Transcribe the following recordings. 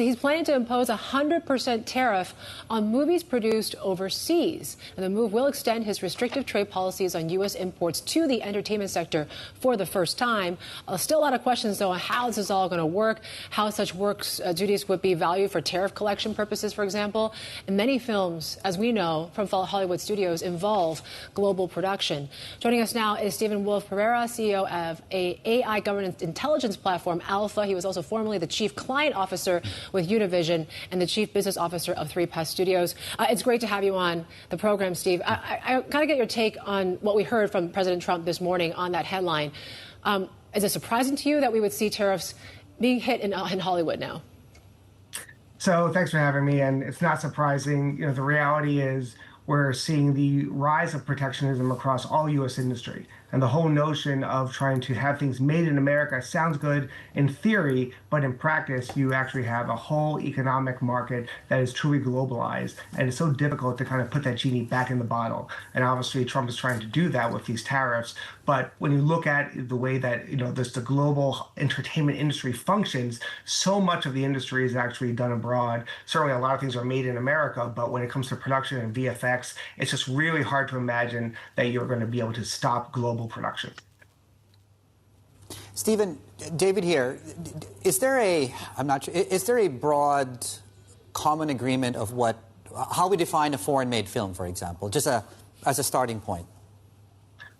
He's planning to impose a 100% tariff on movies produced overseas. And the move will extend his restrictive trade policies on U.S. imports to the entertainment sector for the first time. Still a lot of questions, though, on how this is all going to work, how such works duties would be valued for tariff collection purposes, for example. And many films, as we know from Hollywood studios, involve global production. Joining us now is Steven Wolfe Pereira, CEO of a AI governance intelligence platform, Alpha. He was also formerly the chief client officer with Univision and the chief business officer of 3 Studios. It's great to have you on the program, Steve. I got to get your take on what we heard from President Trump this morning on that headline. Is it surprising to you that we would see tariffs being hit in Hollywood now? So thanks for having me. And it's not surprising. You know, the reality is we're seeing the rise of protectionism across all U.S. industry. And the whole notion of trying to have things made in America sounds good in theory, but in practice, you actually have a whole economic market that is truly globalized. And it's so difficult to kind of put that genie back in the bottle. And obviously, Trump is trying to do that with these tariffs. But when you look at the way that, the global entertainment industry functions, so much of the industry is actually done abroad. Certainly, a lot of things are made in America. But when it comes to production and VFX, it's just really hard to imagine that you're going to be able to stop global production. Stephen, David here. Is there a broad common agreement of how we define a foreign-made film, for example, just as a starting point?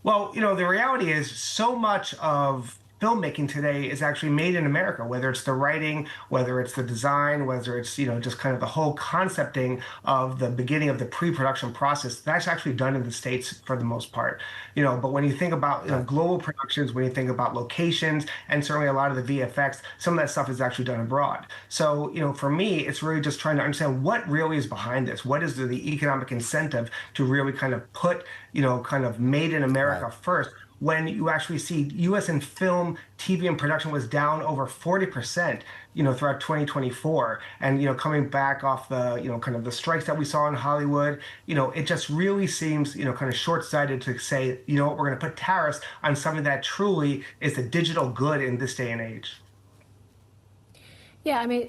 Well, the reality is so much of filmmaking today is actually made in America, whether it's the writing, whether it's the design, whether it's, just kind of the whole concepting of the beginning of the pre-production process. That's actually done in the States for the most part. But when you think about global productions, when you think about locations, and certainly a lot of the VFX, some of that stuff is actually done abroad. So, for me, it's really just trying to understand what really is behind this. What is the economic incentive to really kind of put, kind of made in America first, when you actually see U.S. in film, TV, and production was down over 40%, throughout 2024. And, coming back off the, kind of the strikes that we saw in Hollywood, it just really seems, kind of short-sighted to say, we're going to put tariffs on something that truly is a digital good in this day and age. Yeah, I mean,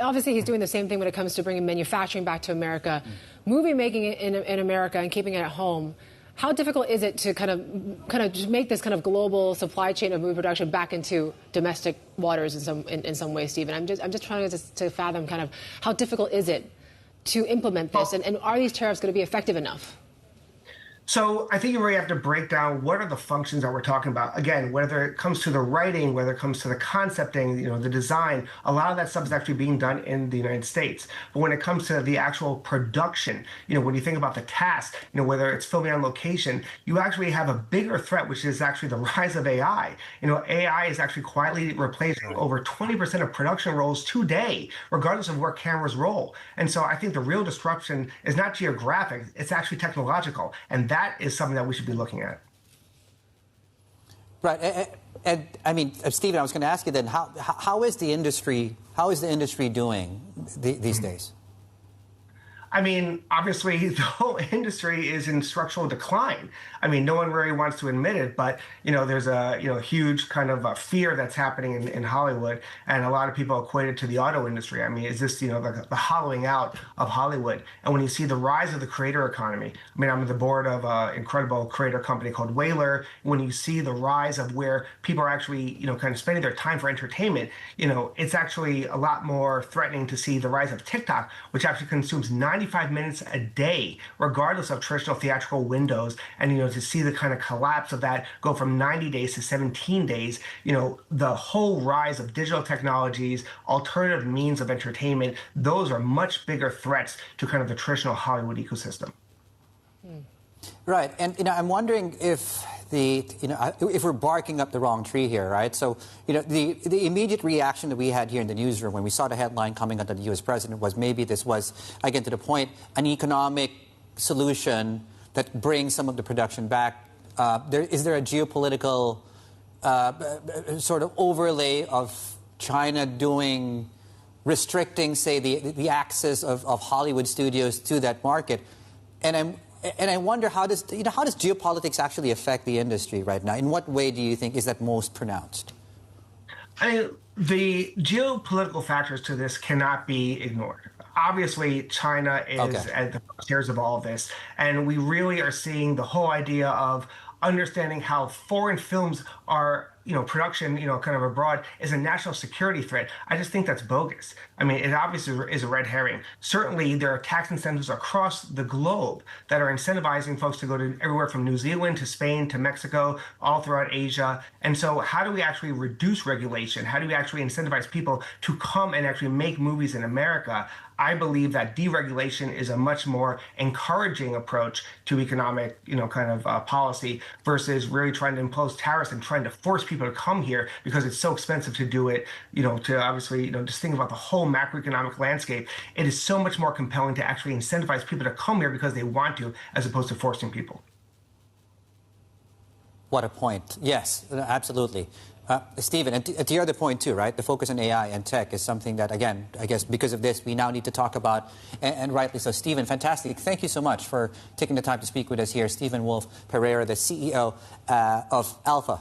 obviously he's doing the same thing when it comes to bringing manufacturing back to America, movie making in America and keeping it at home. How difficult is it to kind of just make this kind of global supply chain of movie production back into domestic waters in some way, Stephen? I'm just trying to fathom kind of how difficult is it to implement this, and are these tariffs going to be effective enough? So I think you really have to break down what are the functions that we're talking about. Again, whether it comes to the writing, whether it comes to the concepting, the design, a lot of that stuff is actually being done in the United States. But when it comes to the actual production, when you think about the task, whether it's filming on location, you actually have a bigger threat, which is actually the rise of AI. AI is actually quietly replacing over 20% of production roles today, regardless of where cameras roll. And so I think the real disruption is not geographic, it's actually technological. And that is something that we should be looking at. Right. And I mean, Stephen, I was going to ask you then, how is the industry doing these days? I mean, obviously, the whole industry is in structural decline. I mean, no one really wants to admit it, but, there's a, huge kind of a fear that's happening in Hollywood. And a lot of people equate it to the auto industry. I mean, is this, the hollowing out of Hollywood? And when you see the rise of the creator economy, I mean, I'm on the board of an incredible creator company called Whaler. When you see the rise of where people are actually, kind of spending their time for entertainment, it's actually a lot more threatening to see the rise of TikTok, which actually consumes 95 minutes a day, regardless of traditional theatrical windows. And, to see the kind of collapse of that go from 90 days to 17 days, the whole rise of digital technologies, alternative means of entertainment, those are much bigger threats to kind of the traditional Hollywood ecosystem. Right. And, I'm wondering if if we're barking up the wrong tree here, right? So, the immediate reaction that we had here in the newsroom when we saw the headline coming out of the U.S. president was maybe this was, again, to the point, an economic solution that brings some of the production back. Is there a geopolitical sort of overlay of China restricting, say, the access of Hollywood studios to that market? And I wonder, how does geopolitics actually affect the industry right now? In what way do you think is that most pronounced? I mean, the geopolitical factors to this cannot be ignored. Obviously, China is at the crosshairs of all of this, and we really are seeing the whole idea of understanding how foreign films are, production, kind of abroad is a national security threat. I just think that's bogus. I mean, it obviously is a red herring. Certainly, there are tax incentives across the globe that are incentivizing folks to go to everywhere from New Zealand to Spain to Mexico, all throughout Asia. And so how do we actually reduce regulation? How do we actually incentivize people to come and actually make movies in America? I believe that deregulation is a much more encouraging approach to economic, policy versus really trying to impose tariffs and trying to force people to come here because it's so expensive to do it, to obviously, just think about the whole macroeconomic landscape. It is so much more compelling to actually incentivize people to come here because they want to, as opposed to forcing people. What a point. Yes, absolutely. Steven, and to your other point too, right? The focus on AI and tech is something that, again, I guess because of this, we now need to talk about, and rightly so. Steven, fantastic. Thank you so much for taking the time to speak with us here. Steven Wolfe Pereira, the CEO of Alpha.